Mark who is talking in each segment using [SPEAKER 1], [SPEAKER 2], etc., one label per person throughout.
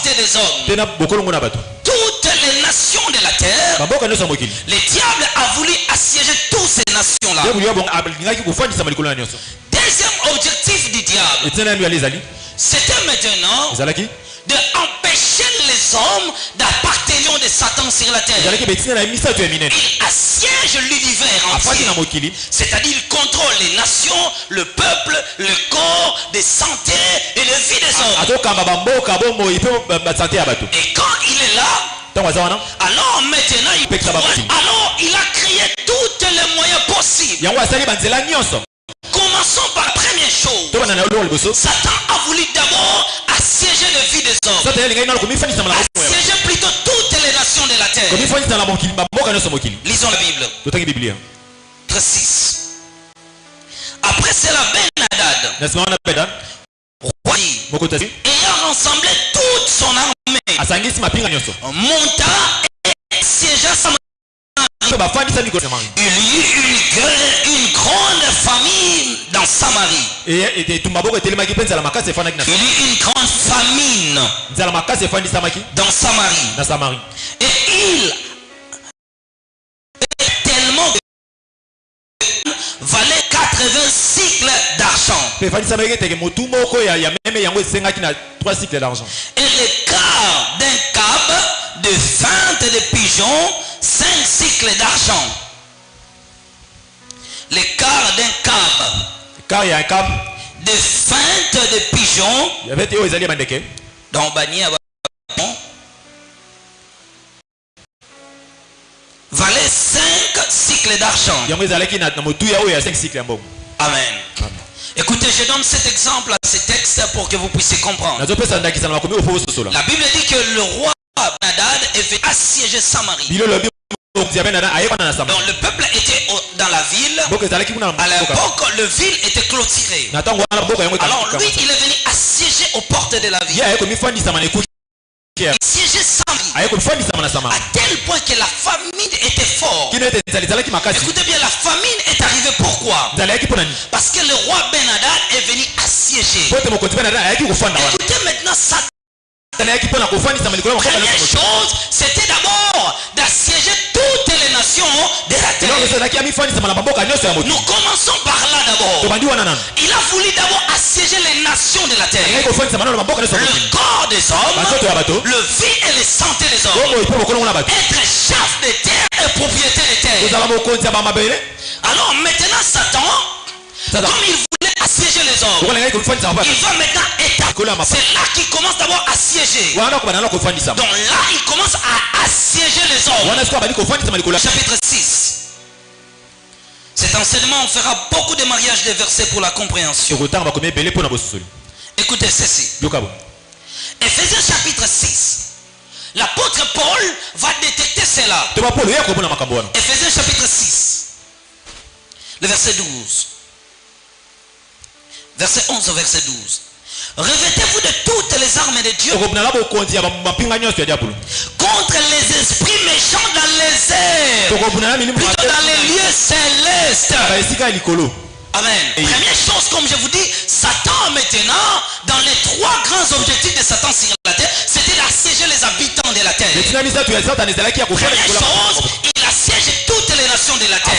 [SPEAKER 1] santé des hommes. Toutes les nations de la terre, les diables a voulu assiéger toutes ces nations-là. Deuxième objectif du diable, c'était maintenant de empêcher les hommes d'appartenir de Satan sur la terre. Il assiège l'univers entier. C'est-à-dire il contrôle les nations, le peuple, le corps, des santé et la vie des hommes. Et quand il est là, alors maintenant il a créé tous les moyens possibles. Commençons par la première chose. Satan a voulu d'abord assiéger la vie des hommes. Assiéger plutôt toutes les nations de la terre. Lisons la Bible. Verset 6. Après cela, Ben-Hadad, ayant rassemblé toute son armée, monta et siégea Samarie. Il y eut une grande famine dans Samarie. Il y eut une grande famine dans Samarie. Et il tellement valait 80 cycles d'argent. Et le quart d'un cab de fente de pigeons, 5 cycles d'argent. Le quart d'un cab de fente de pigeons. Dans Bani valait 5 cycles d'argent. Amen. Écoutez, je donne cet exemple à ce texte pour que vous puissiez comprendre. La Bible dit que le roi Ben-Hadad est venu assiéger Samarie. Donc le peuple était dans la ville. À l'époque, le ville était clôturé. Alors lui, il est venu assiéger aux portes de la ville. Assiéger Samarie. À tel point que la famine était forte. Écoutez bien, la famine est arrivée pourquoi? Parce que le roi Ben-Hadad est venu assiéger. Écoutez maintenant Satan. Première chose, c'était d'abord d'assiéger toutes les nations de la terre. Nous commençons par là d'abord. Il a voulu d'abord assiéger les nations de la terre. Le corps des hommes, le vie et les santé des hommes. Être chef de terre et propriété de terre. Alors maintenant Satan, comme il voulait assiéger les hommes, il va maintenant établir. C'est là qu'il commence d'abord à assiéger. Donc là, il commence à assiéger les hommes. Chapitre 6. Cet enseignement, on fera beaucoup de mariages de versets pour la compréhension. Écoutez ceci. Ephésiens chapitre 6. L'apôtre Paul va détecter cela. Ephésiens chapitre 6. Le verset 12. Verset 11 au verset 12. Revêtez-vous de toutes les armes de Dieu contre les esprits méchants dans les airs, plutôt dans les lieux célestes. Amen. Première chose, comme je vous dis, Satan maintenant, dans les 3 grands objectifs de Satan sur la terre, c'était d'assiéger les habitants de la terre. Première chose, il assiège toutes les nations de la terre.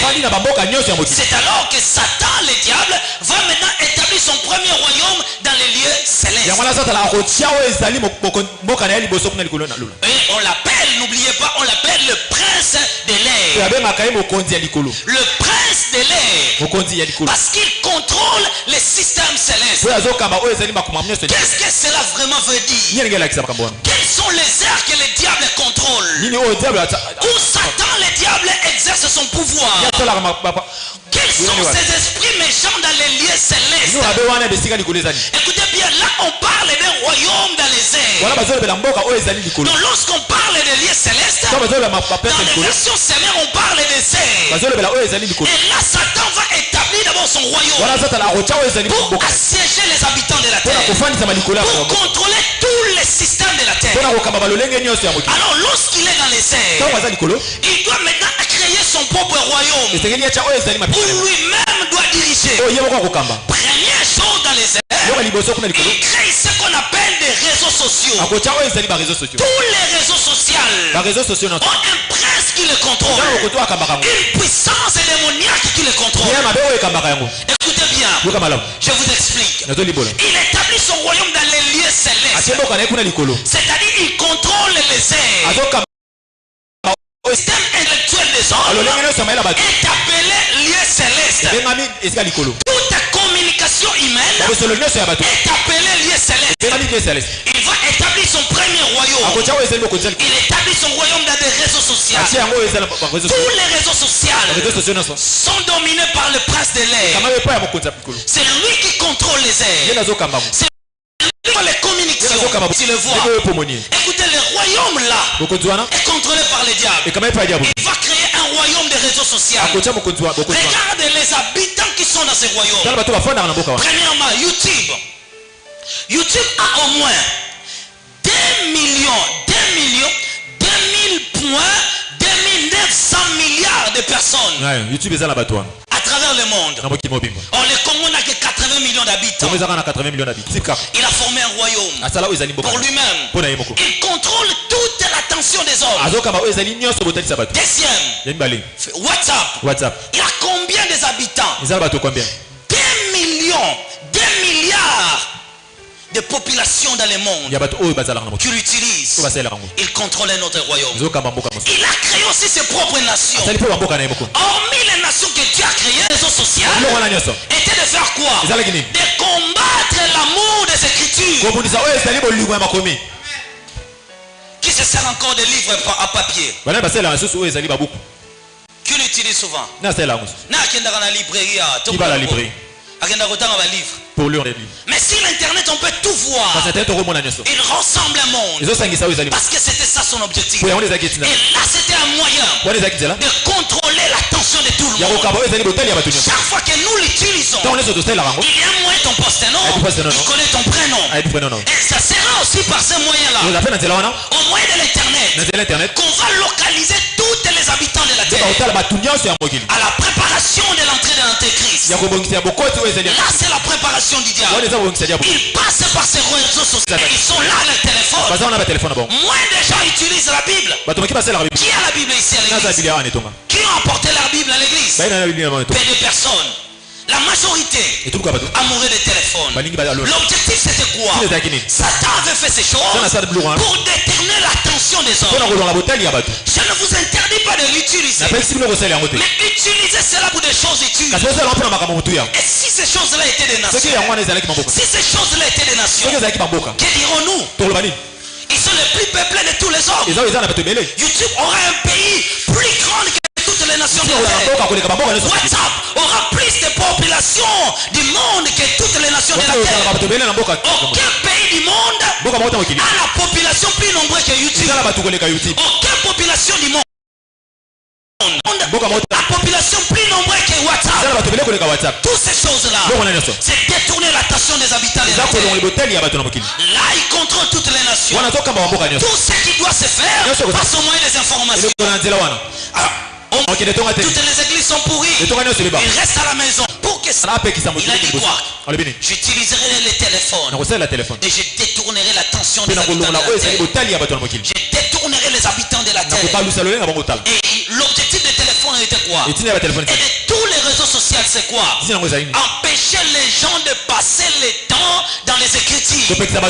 [SPEAKER 1] C'est alors que Satan, le diable, va maintenant établir son premier royaume dans les lieux célestes. Et on l'appelle, n'oubliez pas, on l'appelle le prince de l'air. Le prince de l'air. Parce qu'il contrôle les systèmes célestes. Qu'est-ce que cela vraiment veut dire? Quels sont les airs que le diable contrôle? Où Satan, le diable, exerce son pouvoir? Quels sont ces esprits méchants dans les lieux célestes? Écoutez bien, là on parle d'un royaume dans les airs. Donc lorsqu'on parle des lieux célestes, dans les versions sévères on parle des airs. Et là Satan va établir d'abord son royaume pour assiéger les habitants de la terre, pour contrôler tous les systèmes de la terre. Alors lorsqu'il est dans les airs, il doit maintenant créer son propre royaume où lui-même doit diriger. Première chose dans les airs, Il crée ce qu'on appelle des réseaux sociaux. Tous les réseaux sociaux ont un prince qui les contrôle. Une puissance démoniaque qui les contrôle. Écoutez bien, je vous explique. Il établit son royaume dans les lieux célestes. C'est-à-dire il contrôle les airs. Le système intellectuel des hommes est appelé lieu céleste. Toute communication humaine est appelée lieu céleste. Il va établir son premier royaume. Il établit son royaume dans des réseaux sociaux. Tous les réseaux sociaux sont dominés par le prince de l'air. C'est lui qui contrôle les airs. Les communications, tu le vois. Écoutez, le royaume là est contrôlé par les diables. Il va créer un royaume de réseaux sociaux. Regardez les habitants qui sont dans ce royaume. Premièrement, YouTube. YouTube a au moins 2900 milliards de personnes. À travers le monde. Le Congo n'a que 80 millions d'habitants. Il a formé un royaume pour lui-même. Il contrôle toute l'attention des hommes. Deuxième, WhatsApp. Il a combien des habitants? 2 milliards de population dans le monde qui l'utilisent. Il contrôle notre royaume. Il a créé aussi ses propres nations. Hormis les nations que Dieu a créées, les réseaux sociaux étaient de faire quoi? De combattre l'amour des Écritures. Qui se sert encore de livres à papier? Qui l'utilise souvent? Qui va à la librairie? Mais sur l'internet on peut tout voir. Il ressemble un monde. Parce que c'était ça son objectif. Et là c'était un moyen de contrôler l'attention de tout le monde. Chaque fois que nous l'utilisons, il y a un moyen, ton poste-nom, il connaît ton prénom. Et ça sera aussi par ce moyen-là, au moyen de l'internet, qu'on va localiser tous les habitants de la terre. À la préparation de l'entrée de l'Antéchrist. Là c'est la préparation du diable. Ils passent par ces réseaux sociaux. Ils sont là à le téléphone. Moins de gens utilisent la Bible. Qui a la Bible ici à l'église? Qui a apporté la Bible à l'église? Peu de personnes. La majorité amoureux des téléphones. L'objectif c'était quoi? Satan avait fait ces choses pour détourner l'attention des hommes. Je ne vous interdis pas de l'utiliser, mais utilisez cela pour des choses utiles. Et si ces choses-là étaient des nations, que dirons-nous? Ils sont les plus peuplés de tous les hommes. YouTube aura un pays plus grand que toutes les nations de la terre. WhatsApp aura plus de population du monde que toutes les nations de la terre. Aucun pays du monde a la population plus nombreuse que YouTube. Aucune population du monde la population plus nombreuse que WhatsApp. Toutes ces choses-là, c'est détourner l'attention des habitants de la terre. Là, il contrôle toutes les nations. Tout ce qui doit se faire passe au moyen des informations. Toutes les églises sont pourries. Il reste à la maison. Pour que ça. Il a dit quoi? J'utiliserai les téléphones. Et je détournerai l'attention des habitants de la terre. Je détournerai les habitants de la terre. Et l'objectif des téléphones était quoi? Et de tous les réseaux sociaux c'est quoi? Empêcher les gens de passer le temps dans les Écritures. Détruire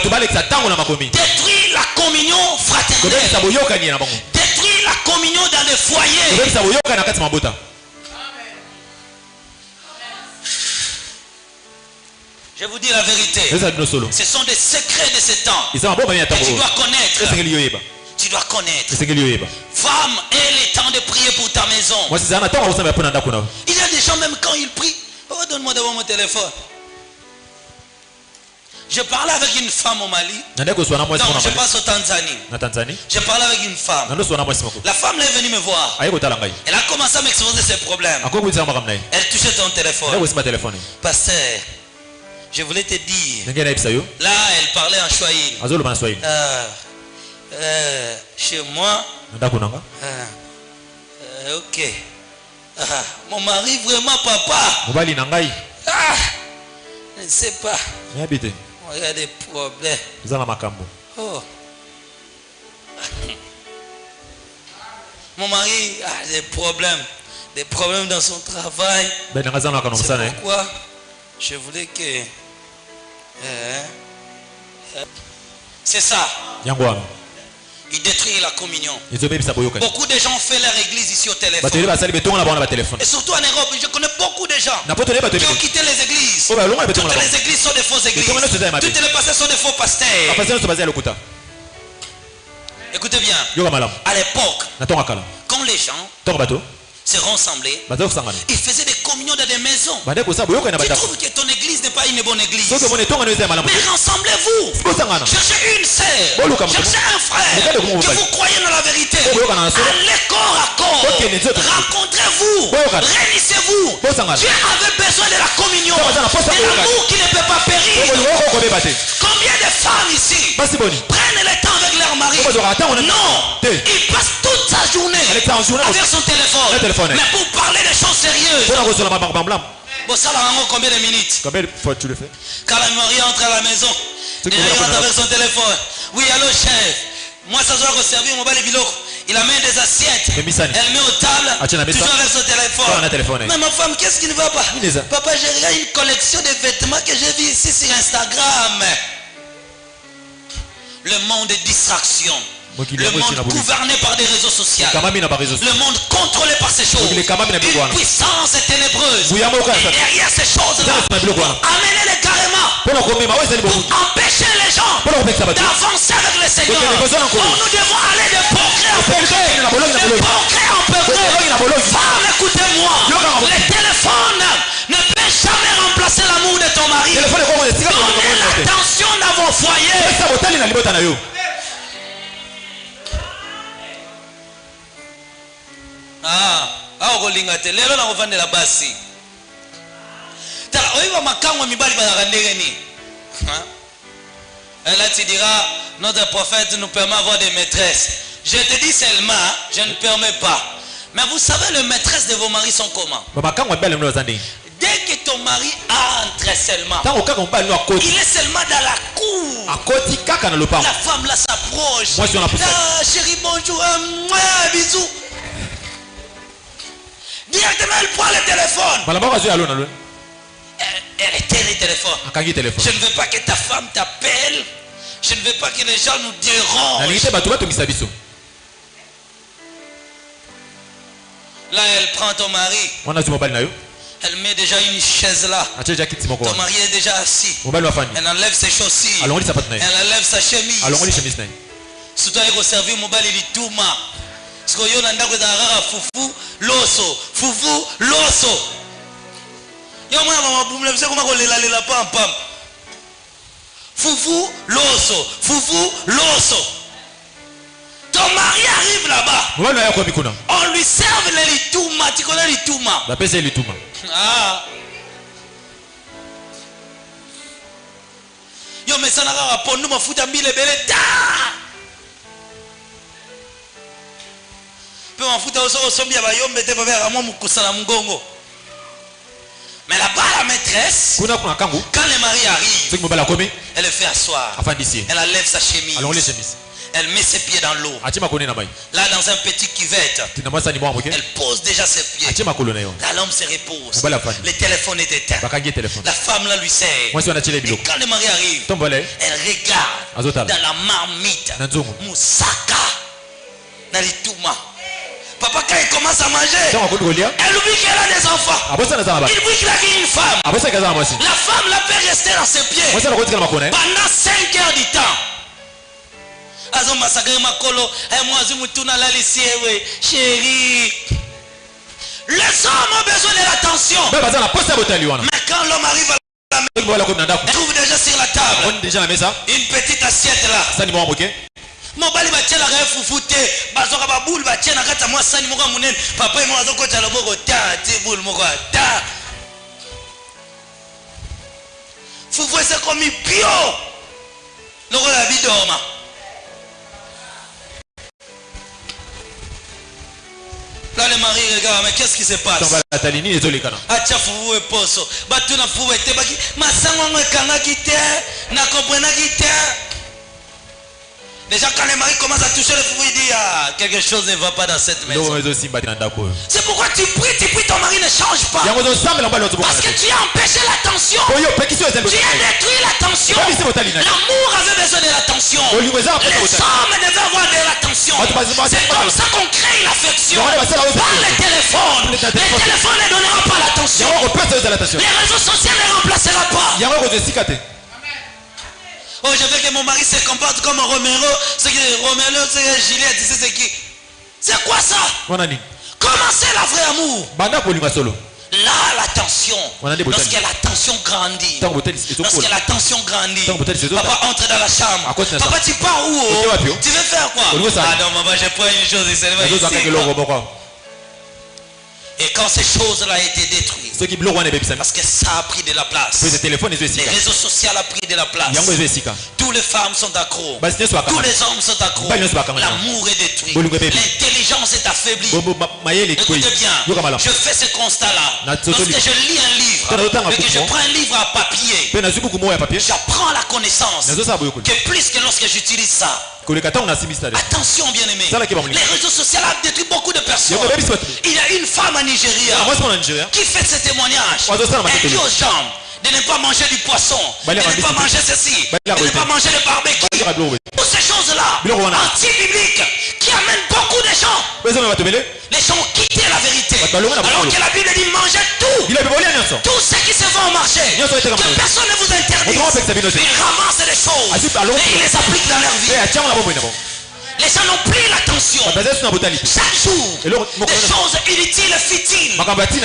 [SPEAKER 1] la communion fraternelle. Détruire la communion dans les foyers. Je vous dis la vérité. Ce sont des secrets de ce temps. Tu dois connaître. Tu dois connaître. Femme, aie le temps de prier pour ta maison. Il y a des gens même quand ils prient. Oh, donne-moi d'abord mon téléphone. Je parlais avec une femme au Mali. Non, je passe au Tanzanie. Je parlais avec une femme. La femme est venue me voir. Elle a commencé à m'exposer ses problèmes. Elle touchait ton téléphone. Pasteur, je voulais te dire. Là, elle parlait en Swahili. Chez moi. Ok. Mon mari, vraiment, papa.
[SPEAKER 2] Je ne sais pas. Il y a des problèmes. Oh. Mon mari a des problèmes dans son travail. C'est pourquoi je voulais que... c'est ça. Il détruit la communion. Beaucoup de gens ont fait leur église ici au téléphone. Et surtout en Europe, je connais beaucoup de gens qui ont quitté les églises. Toutes les églises sont des fausses églises. Toutes les pasteurs sont des faux pasteurs. Écoutez bien. À l'époque, quand les gens se rassemblaient, ils faisaient des communions dans des maisons. Tu trouves que ton église n'est pas une bonne église. Mais rassemblez-vous. Cherchez une sœur. Cherchez un frère. Que vous croyez dans la vérité. Allez corps à corps. Rencontrez-vous. Réunissez-vous. Dieu avait besoin de la communion. De l'amour qui ne peut pas périr. Combien de femmes ici prennent le temps avec leur mari? Non. Ils passent toute sa journée avec son téléphone. Mais pour parler des choses sérieuses. Bon, ça va en combien de minutes?
[SPEAKER 3] Combien de fois tu le fais?
[SPEAKER 2] Quand la Marie entre à la maison, il rentre avec son téléphone. Oui, allô chef. Moi, ça doit servir mon bal biloko. Il amène des assiettes. Elle met aux tables. Toujours avec son téléphone. Mais ma femme, qu'est-ce qui ne va pas? Papa, j'ai regardé une collection de vêtements que j'ai vu ici sur Instagram. Le monde est distraction. Le monde gouverné par des réseaux sociaux. Le monde contrôlé par ces choses. Une puissance ténébreuse. Et derrière ces choses là, amenez-les carrément pour empêcher les gens d'avancer avec le Seigneur. Nous devons aller de progrès en progrès. De progrès en progrès. Femme, écoutez-moi. Le téléphone ne peut jamais remplacer l'amour de ton mari. Donnez l'attention dans vos foyers. Lelo na kovandela basi. Tala oyiba makango mibali bazakandenge ni. Et là tu diras, notre prophète nous permet d'avoir des maîtresses. Je te dis seulement, je ne permets pas. Mais vous savez, les maîtresses de vos maris sont comment? Dès que ton mari entre seulement, il est seulement dans la cour. La femme là s'approche. Ah, chérie, bonjour. Bisous. Directement, elle prend le téléphone. Elle éteint le téléphone. Je ne veux pas que ta femme t'appelle. Je ne veux pas que les gens nous dérangent. Là, elle prend ton mari. Elle met déjà une chaise là. Ton mari est déjà assis. Elle enlève ses chaussures. Elle enlève sa chemise. Surtout, elle servir mon bal, il est tout ma. Parce que yon andako ezalaka fufu loso. Yo mwana mama bumula bise koma kolela pam. Fufu loso. Ton mari arrive là-bas. On lui serve les litouma. Tu connais litouma? Ah. Yo mais ça n'a pas pondu mafuta mbile bele ta. Mais là-bas, la maîtresse, quand le mari arrive, elle le fait asseoir. Elle enlève sa chemise. Elle met ses pieds dans l'eau. Là, dans un petit cuvette, elle pose déjà ses pieds. Là, l'homme se repose. Le téléphone est éteint. La femme là lui sert. Et quand le mari arrive, elle regarde dans la marmite. Moussaka. Dans les touma. Papa, quand il commence à manger, elle oublie qu'elle a des enfants. Il oublie qu'il a une femme. La femme là peut rester dans ses pieds pendant 5 heures du temps. Chérie, les hommes ont besoin de l'attention. Mais quand l'homme arrive à la maison, elle trouve déjà sur la table une petite assiette là. Mobali bachela ka fufute bazoka babulu bachena kata mwa sani moko munene papa mo azokota loboko ta tibulu moko ta fufu c'est comme bio loko la bidoma là le
[SPEAKER 1] mari, regarde, mais qu'est-ce qui se passe? Achafu et poso. Batuna fou et tebaki. Masango kanga kite. Na comprena kite. Déjà quand les maris commencent à toucher le fou, il dit ah, quelque chose ne va pas dans cette maison. C'est pourquoi tu pries, ton mari ne change pas. Parce que tu as empêché l'attention. Tu as détruit l'attention. L'amour avait besoin de l'attention. Les hommes devaient avoir de l'attention. C'est comme ça qu'on crée l'affection. Pas le téléphone. Le téléphone ne donnera pas l'attention. Les réseaux sociaux ne remplacera pas. Oh, je veux que mon mari se comporte comme Romero. C'est que Romero, c'est Juliette, c'est qui? C'est quoi ça? Comment c'est la vraie amour? Là, l'attention. Lorsque l'attention grandit. Lorsque l'attention grandit. Papa entre dans la chambre. Papa, tu pars où? Tu veux faire quoi? Ah non, maman, je prends une chose ici. Et quand ces choses-là ont été détruites, parce que ça a pris de la place, les réseaux sociaux ont pris de la place, toutes les femmes sont accros, tous les hommes sont accros, l'amour est détruit, l'intelligence est affaiblie. Écoutez bien, je fais ce constat-là. Lorsque je lis un livre, et que je prends un livre à papier, j'apprends la connaissance que plus que lorsque j'utilise ça. Attention bien aimé, les réseaux sociaux ont détruit beaucoup de personnes. Il y a une femme en Nigeria qui fait ce témoignage. Elle dit aux gens de ne pas manger du poisson, de ne pas manger ceci, de ne pas manger le barbecue. Toutes ces choses-là anti-bibliques qui amènent beaucoup de gens. Les gens ont quitté la vérité. Alors que la Bible dit mangez tout. Tout ce qui se vend au marché. Que personne ne vous interdise. Ils ramassent des choses et ils les appliquent dans leur vie. Les gens n'ont plus l'attention. Chaque jour, des choses inutiles et futiles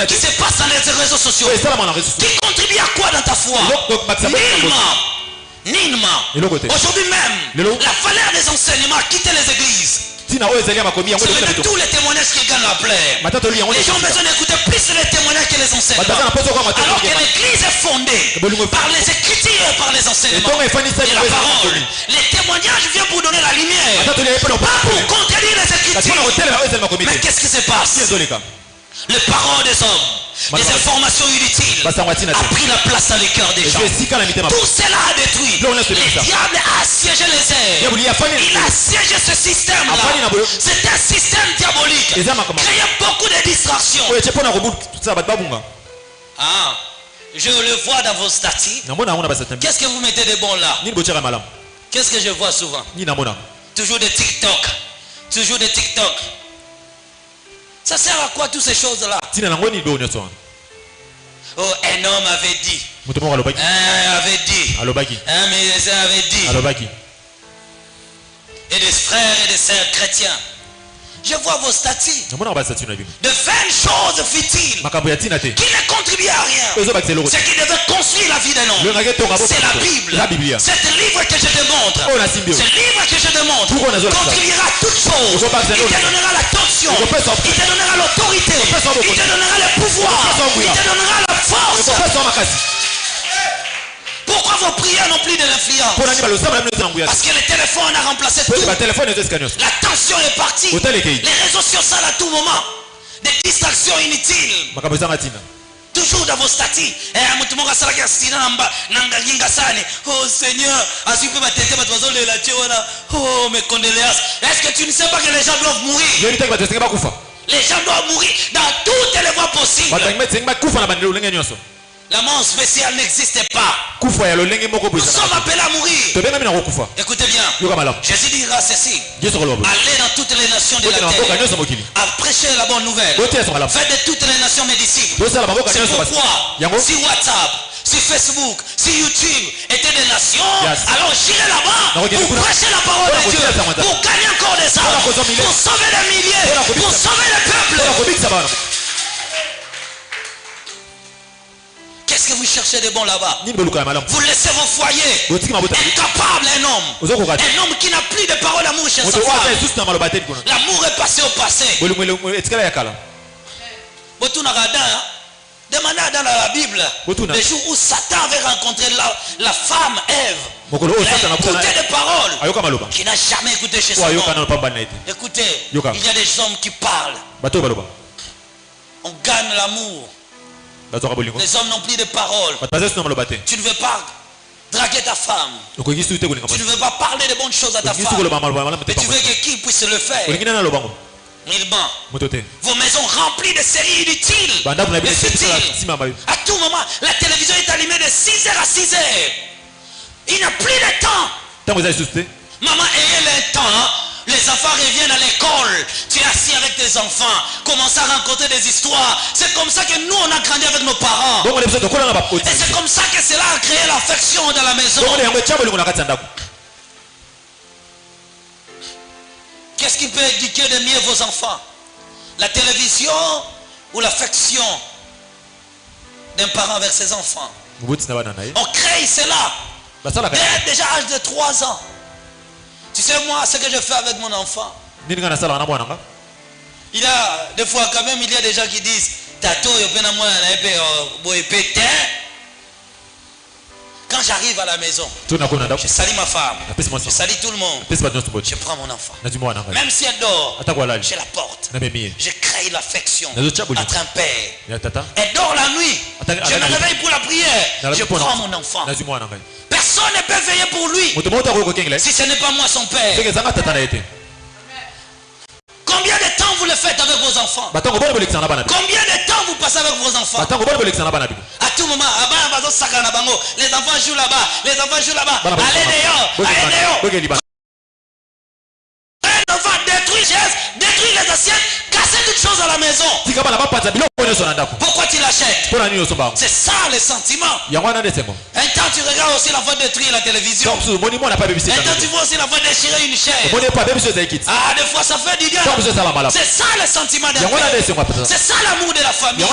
[SPEAKER 1] qui se passent dans les réseaux sociaux. Qui contribuent à quoi dans ta foi? Nullement. Aujourd'hui même, la valeur des enseignements a quitté les églises. C'est de tous les témoignages qui gagnent la plaie. Les gens ont besoin d'écouter plus les témoignages que les enseignements. Alors que l'église est fondée par les écritures et par les enseignements et la parole. Les témoignages viennent pour donner la lumière, pas pour contredire les écritures. Mais qu'est-ce qui se passe? Les paroles des hommes, les informations inutiles a pris la place dans les cœurs des gens. Tout cela a détruit. Le diable a assiégé les airs. Il a assiégé ce système-là. C'est un système diabolique. Créé beaucoup de distractions. Ah, je le vois dans vos statuts. Qu'est-ce que vous mettez de bon là? Qu'est-ce que je vois souvent? Toujours des TikTok. Toujours des TikTok. Ça sert à quoi toutes ces choses-là? Oh, un homme avait dit. Avait dit. Un médecin avait dit. Et des frères et des sœurs chrétiens. Je vois vos statuts de vaines choses futiles qui ne contribuent à rien. Ce qui devait construire la vie d'un homme, c'est la Bible. C'est le livre que je te montre. Ce livre que je te montre contribuera à toutes choses. Il te donnera l'attention, il te donnera l'autorité, il te donnera le pouvoir, il te donnera la force. Pourquoi vos prières n'ont plus de l'influence? Parce que le téléphone a remplacé tout. L'attention est partie. Les réseaux sociaux à tout moment. Des distractions inutiles. Toujours dans vos statuts. Oh Seigneur, oh mes condoléances. Est-ce que tu ne sais pas que les gens doivent mourir? Les gens doivent mourir dans toutes les voies possibles. La mort spéciale n'existe pas. Nous sommes appelés à mourir. Écoutez bien. Jésus dira ceci. Allez dans toutes les nations de la terre. À prêcher la bonne nouvelle. Faites de toutes les nations mes disciples. C'est pourquoi si WhatsApp, si Facebook, si YouTube étaient des nations, alors j'irai là-bas pour prêcher la parole de Dieu, pour gagner encore des âmes, pour sauver des milliers, pour sauver les peuples. Qu'est-ce que vous cherchez de bon là-bas? Vous laissez vos foyers. Incapable un homme qui n'a plus de parole d'amour chez sa femme. L'amour est passé au passé. Demandez dans la Bible le jour où Satan avait rencontré la femme Ève. Il a écouté des paroles qu'il n'a jamais écouté chez sa femme. Écoutez, il y a des hommes qui parlent. gagnent l'amour. Les hommes n'ont plus de paroles. Tu ne veux pas draguer ta femme. Tu ne veux pas parler de bonnes choses à ta femme. Mais tu veux que qui puisse le faire. Vos maisons remplies de séries inutiles. À tout moment, la télévision est allumée de 6h à 6h. Il n'y a plus de temps. Maman, ayez le temps. Les enfants reviennent à l'école. Tu es assis avec tes enfants. Commence à rencontrer des histoires. C'est comme ça que nous, on a grandi avec nos parents. Et c'est comme ça que cela a créé l'affection dans la maison. Qu'est-ce qui peut éduquer de mieux vos enfants? La télévision ou l'affection d'un parent vers ses enfants? On crée cela. Déjà à l'âge de 3 ans. Tu sais moi ce que je fais avec mon enfant. Il y a des fois quand même il y a des gens qui disent Tato quand j'arrive à la maison, je salue ma femme, je salue tout le monde, je prends mon enfant. Même si elle dort, je la porte. Je crée l'affection entre un père. Elle dort la nuit, je me réveille pour la prière, je prends mon enfant. Personne ne peut veiller pour lui si ce n'est pas moi son père. Combien de temps vous le faites avec vos enfants? Combien de temps vous passez avec vos enfants? À tout moment, les enfants jouent là-bas, les enfants jouent là-bas. Allez dehors, allez dehors. Un enfant détruit les assiettes, casser toutes choses à la maison. Pourquoi tu l'achètes? C'est ça le sentiment. Un temps tu regardes aussi l'enfant détruire la télévision. Un temps tu vois aussi l'enfant déchirer une chaise. Ah, des fois ça fait du bien. C'est ça le sentiment d'un père. C'est ça l'amour de la famille.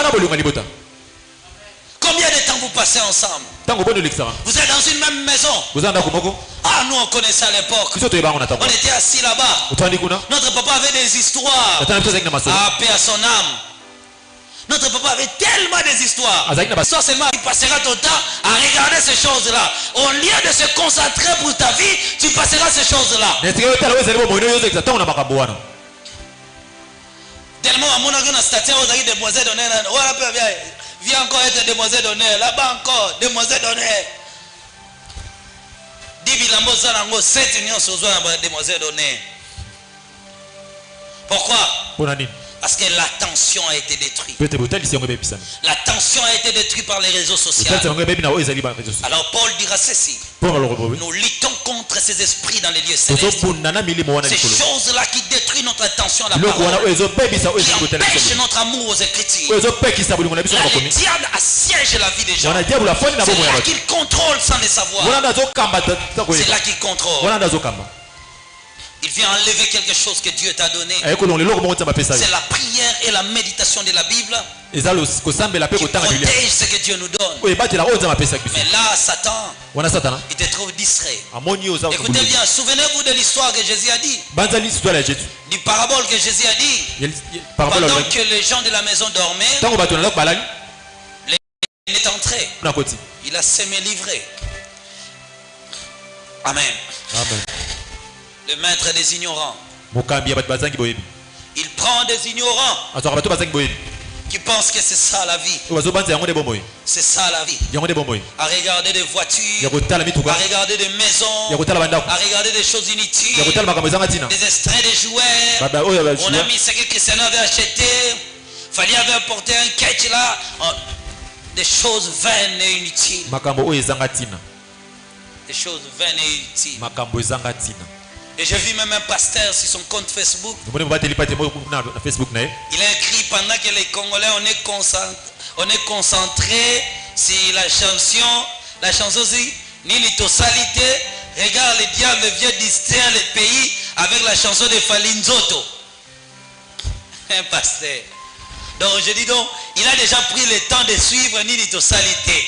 [SPEAKER 1] Combien de temps vous passez ensemble? Vous êtes dans une même maison. Ah, nous on connaissait à l'époque. On était assis là-bas. Notre papa avait des histoires. Ah, paix à son âme. Notre papa avait tellement des histoires. Soit seulement il passera ton temps à regarder ces choses-là. Au lieu de se concentrer pour ta vie, tu passeras ces choses-là. Tellement à mon avis, on a staté aux demoiselles d'honneur. Viens encore être demoiselle d'honneur. Là-bas encore, demoiselle d'honneur. 10 bilambo zanango 7 unions sur demoiselle d'honneur. Pourquoi? Parce que l'attention a été détruite. L'attention a été détruite par les réseaux sociaux. Alors Paul dira ceci. Nous luttons contre ces esprits dans les lieux célestes. Ces choses-là qui détruisent notre attention à la parole, qui empêchent notre amour aux Écritures. Là, le diable assiège la vie des gens. C'est là qu'il contrôle sans le savoir. C'est là qu'il contrôle. Il vient enlever quelque chose que Dieu t'a donné. C'est la prière et la méditation de la Bible qui protège ce que Dieu nous donne. Mais là, Satan, il te trouve distrait. Écoutez bien, souvenez-vous de l'histoire que Jésus a dit. Du parabole que Jésus a dit. Pendant que les gens de la maison dormaient, il est entré. Il a semé livré. Amen. Le maître des ignorants. Il prend des ignorants qui pensent que c'est ça la vie. C'est ça la vie. À regarder des voitures, à regarder des maisons, à regarder des choses inutiles, des extraits de jouets. On a mis ce que Christiano avait acheté. Fallait avait apporté un catch là. Des choses vaines et inutiles. Des choses vaines et inutiles. Et j'ai vu même un pasteur sur son compte Facebook. Il a écrit pendant que les Congolais on est concentré sur la chanson aussi Nini Tosalité. Regarde, le diable vient distraire le pays avec la chanson de Falinzoto. Un pasteur. Donc je dis donc, il a déjà pris le temps de suivre Nini Tosalité.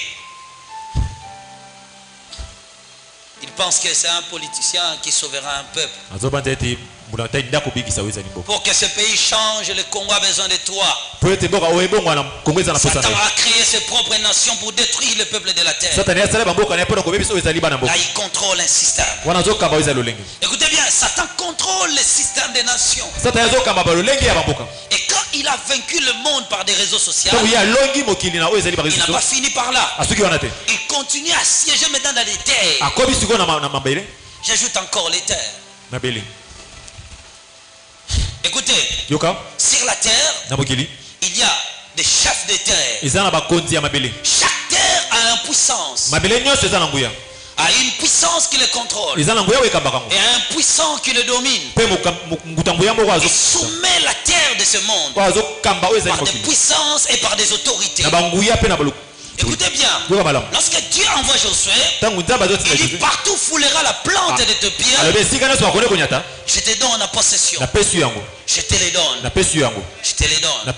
[SPEAKER 1] Il pense que c'est un politicien qui sauvera un peuple. Pour que ce pays change, le Congo a besoin de toi. Satan a créé ses propres nations pour détruire le peuple de la terre. Là, il contrôle un système. Écoutez bien, Satan contrôle le système des nations. Et quand il il a vaincu le monde par des réseaux sociaux. Il n'a pas fini par là. Il continue à siéger maintenant dans les terres. J'ajoute encore les terres. Écoutez, sur la terre, il y a des chefs de terre. Chaque terre a une puissance. A une puissance qui le contrôle. Et un puissant qui le domine. Il soumet la terre de ce monde par des puissances et par des autorités. Écoutez bien, lorsque Dieu envoie Josué, il dit partout foulera la plante de tes pieds. Je te donne en possession. Je te les donne. Je te les donne.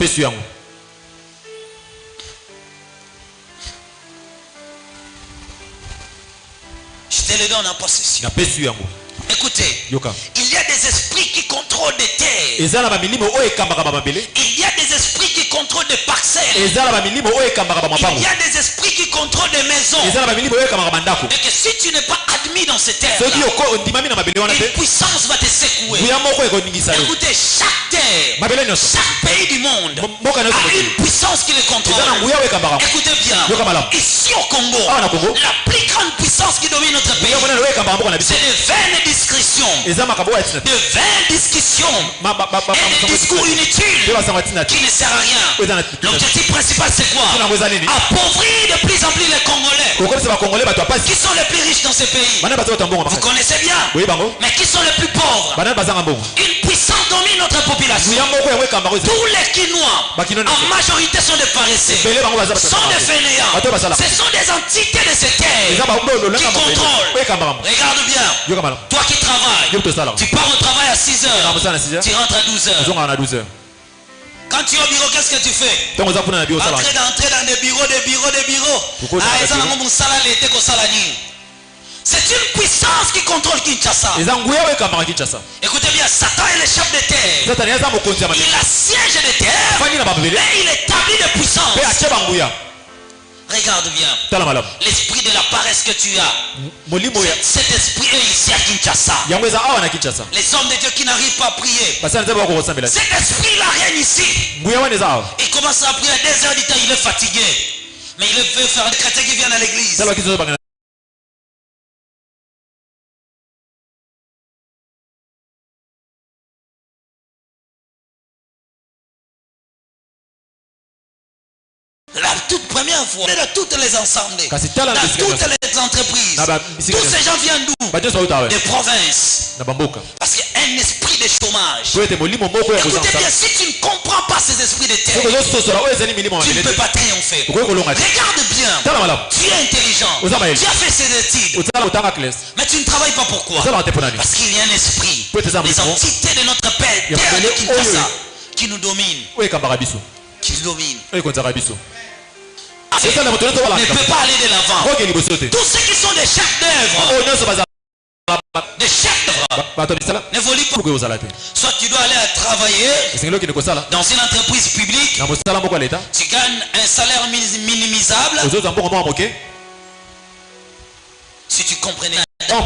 [SPEAKER 1] Je te les donne en possession. Écoutez, il y a des esprits qui contrôlent des terres. Il y a des esprits qui contrôlent des parcelles. Il y a des esprits qui contrôlent des maisons. Et que si tu n'es pas admis dans ces terres, une puissance va te secouer. Écoutez, chaque terre, chaque pays du monde a une puissance qui les contrôle. Écoutez bien, ici au Congo, la plus grande puissance qui domine notre pays, c'est les vaines discussions. De vaines discussions et des discours inutiles qui ne servent à rien. L'objectif principal c'est quoi? Appauvrir de plus en plus les Congolais. Qui sont les plus riches dans ces pays? Vous connaissez bien. Mais qui sont les plus pauvres? Une puissance domine notre population. Tous les Kinois en majorité sont des paresseux, sont des fainéants. Ce sont des entités de ces terres qui contrôlent. Regarde bien. Toi qui travailles, tu pars au travail à 6 heures, tu rentres à 12 heures. Quand tu es au bureau, qu'est-ce que tu fais? Entrer dans des bureaux. C'est une puissance qui contrôle Kinshasa. Écoutez bien, Satan est le chef de terre. Il assiège des terres et il établit des puissances. Regarde bien. L'esprit de la paresse que tu as. Cet esprit est ici à Kinshasa. Les hommes de Dieu qui n'arrivent pas à prier. Cet esprit-là règne ici. Il commence à prier à 2 heures du temps. Il est fatigué. Mais il veut faire des chrétiens qui viennent à l'église. La toute première fois, dans toutes les assemblées, dans toutes les entreprises, tous ces gens viennent d'où? Des provinces. Parce qu'il y a un esprit de chômage. Écoutez bien, si tu ne comprends pas ces esprits de terre, tu ne peux pas triompher. Regarde bien, tu es intelligent, tu as fait ces études, mais tu ne travailles pas. Pourquoi? Parce qu'il y a un esprit, les entités de notre Père, terre de Kinshasa, qui nous domine. Qui nous domine. Ne peut pas aller de l'avant. Tous ceux qui sont des chefs d'œuvre, ne volent pas. Soit tu dois aller travailler dans une entreprise publique, tu gagnes un salaire minimisable. Si tu comprenais, ça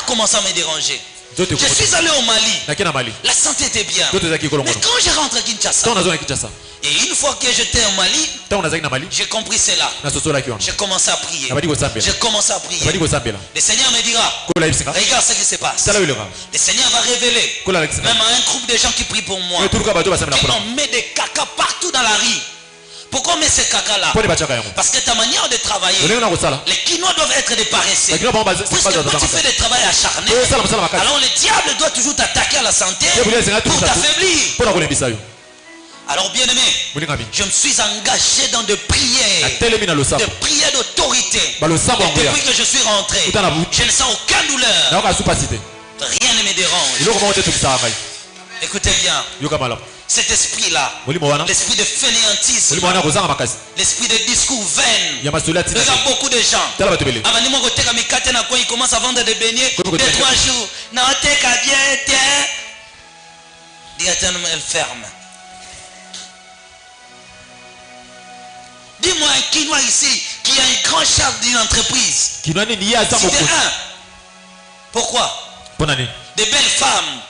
[SPEAKER 1] commence à me déranger. Je suis allé au Mali. La santé était bien. Mais quand je rentre à Kinshasa, et une fois que j'étais au Mali, j'ai compris cela. J'ai commencé à prier. Le Seigneur me dira, regarde ce qui se passe. Le Seigneur va révéler, même à un groupe de gens qui prient pour moi, on met des caca partout dans la rue. Pourquoi on met ces caca-là? Parce que ta manière de travailler, les Kinois doivent être des paresseux. Puisque quand tu fais des travail acharnés, alors le diable doit toujours t'attaquer à la santé pour t'affaiblir. Alors bien aimé, je me suis engagé dans de prières d'autorité. Et depuis que je suis rentré, je ne sens aucune douleur. Rien ne me dérange. Écoutez bien, cet esprit-là, l'esprit de fainéantisme, l'esprit de discours vain. Regarde beaucoup de gens. Ils commencent à vendre des beignets 2-3 jours. Directement, elle ferme. Dis-moi un Kinois ici qui a un grand chef d'une entreprise. Pourquoi? Des belles femmes.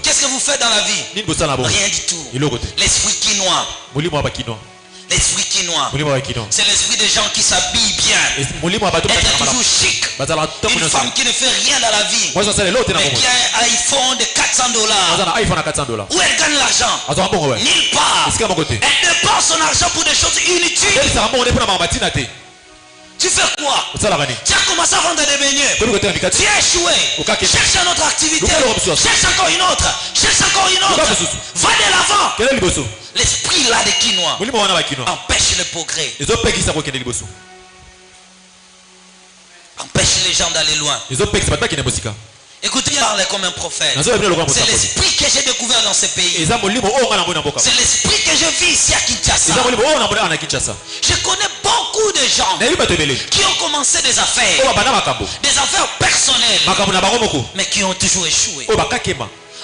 [SPEAKER 1] Qu'est-ce que vous faites dans la vie? Rien du tout. L'esprit quinois. L'esprit quinois, c'est l'esprit des gens qui s'habillent bien, être toujours chic. Une femme qui ne fait rien dans la vie, mais qui a un iPhone de $400. Où elle gagne l'argent? Nulle part. Elle dépense son argent pour des choses inutiles. Tu fais quoi? Tu as commencé à vendre des beignets. Tu as échoué. Cherche une autre activité. Cherche encore une autre. Cherche encore une autre. Va de l'avant. L'esprit là de quinoa empêche le progrès. Empêche les gens d'aller loin. Écoutez, je parle comme un prophète. C'est l'esprit que j'ai découvert dans ce pays. C'est l'esprit que je vis ici à Kinshasa. Je connais beaucoup de gens qui ont commencé des affaires personnelles, mais qui ont toujours échoué.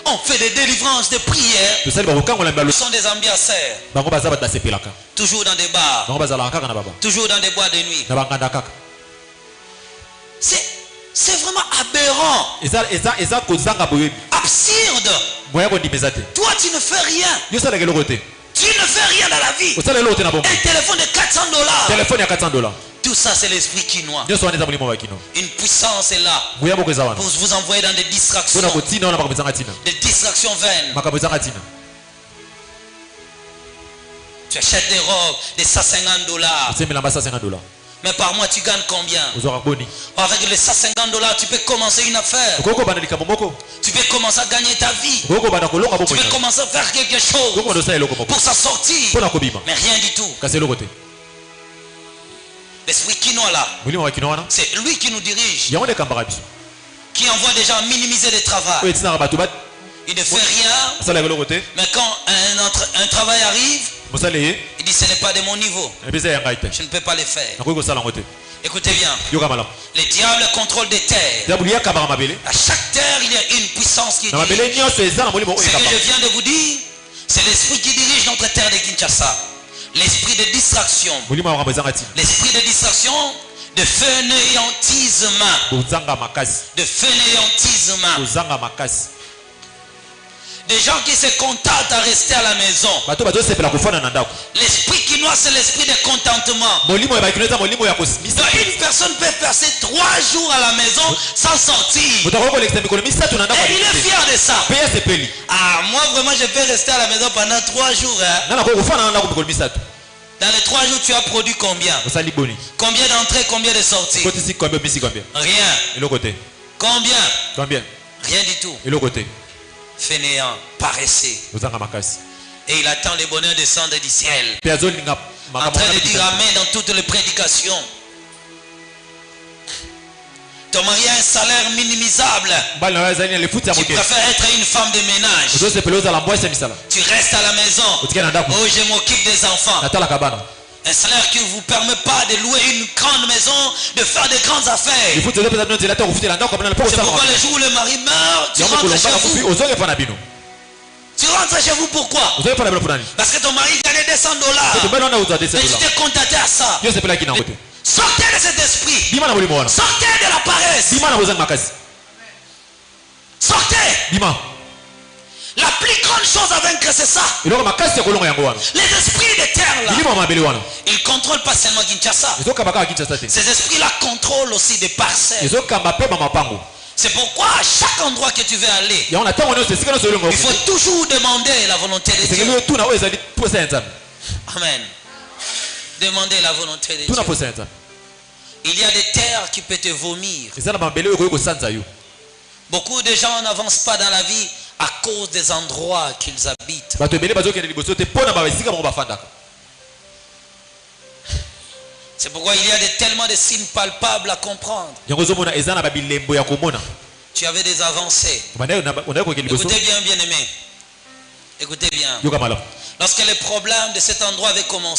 [SPEAKER 1] On fait des délivrances, des prières. Ce sont des ambianceurs. Toujours dans des bars. Toujours dans des boîtes de nuit. C'est vraiment aberrant. Absurde. Toi, tu ne fais rien. Tu ne fais rien dans la vie. Un téléphone de $400. Tout ça, c'est l'esprit quinois. Une puissance est là pour vous envoyer dans des distractions. Des distractions vaines. Tu achètes des robes de $150. Mais par mois, tu gagnes combien? Avec les $150, tu peux commencer une affaire. Tu peux commencer à gagner ta vie. Tu peux commencer à faire quelque chose pour s'en sortir. Mais rien du tout. L'esprit quinoa là, c'est lui qui nous dirige, qui envoie des gens à minimiser le travail. Il ne fait rien, mais quand un travail arrive, il dit ce n'est pas de mon niveau, je ne peux pas le faire. Écoutez bien, le diable contrôle des terres. À chaque terre il y a une puissance qui dirige. Ce que je viens de vous dire, c'est l'esprit qui dirige notre terre de Kinshasa. L'esprit de distraction. L'esprit de distraction, de fainéantisme. De fainéantisme. Des gens qui se contentent à rester à la maison. L'esprit quinois, c'est l'esprit de contentement. Donc une personne peut passer 3 jours à la maison sans sortir. Et il est fier de ça. Ah, moi vraiment je peux rester à la maison pendant 3 jours. Dans les 3 jours, tu as produit combien? Combien d'entrées, combien de sorties? Rien. Combien? Rien du tout. Fainéant, paresseux. Et il attend le bonheur descendre du ciel. En train de dire amen dans toutes les prédications. Ton mari a un salaire minimisable. Tu préfères être une femme de ménage. Tu restes à la maison. Oh, je m'occupe des enfants. Un salaire qui ne vous permet pas de louer une grande maison, de faire de grandes affaires. C'est pourquoi le jour où le mari meurt, tu rentres chez vous. Tu rentres chez vous pourquoi? Parce que ton mari gagnait $200. Mais tu t'es contenté à ça. Sortez de cet esprit. Sortez de la paresse. Sortez. La plus grande chose à vaincre, c'est ça. Les esprits de terre là, ils ne contrôlent pas seulement Kinshasa. Ces esprits-là contrôlent aussi des parcelles. C'est pourquoi à chaque endroit que tu veux aller, il faut toujours demander la volonté de Dieu. Amen. Demander la volonté de Dieu. Il y a des terres qui peuvent te vomir. Beaucoup de gens n'avancent pas dans la vie à cause des endroits qu'ils habitent. C'est pourquoi il y a tellement de signes palpables à comprendre. Tu avais des avancées. Écoutez bien, bien-aimé. Écoutez bien. Lorsque les problèmes de cet endroit avaient commencé,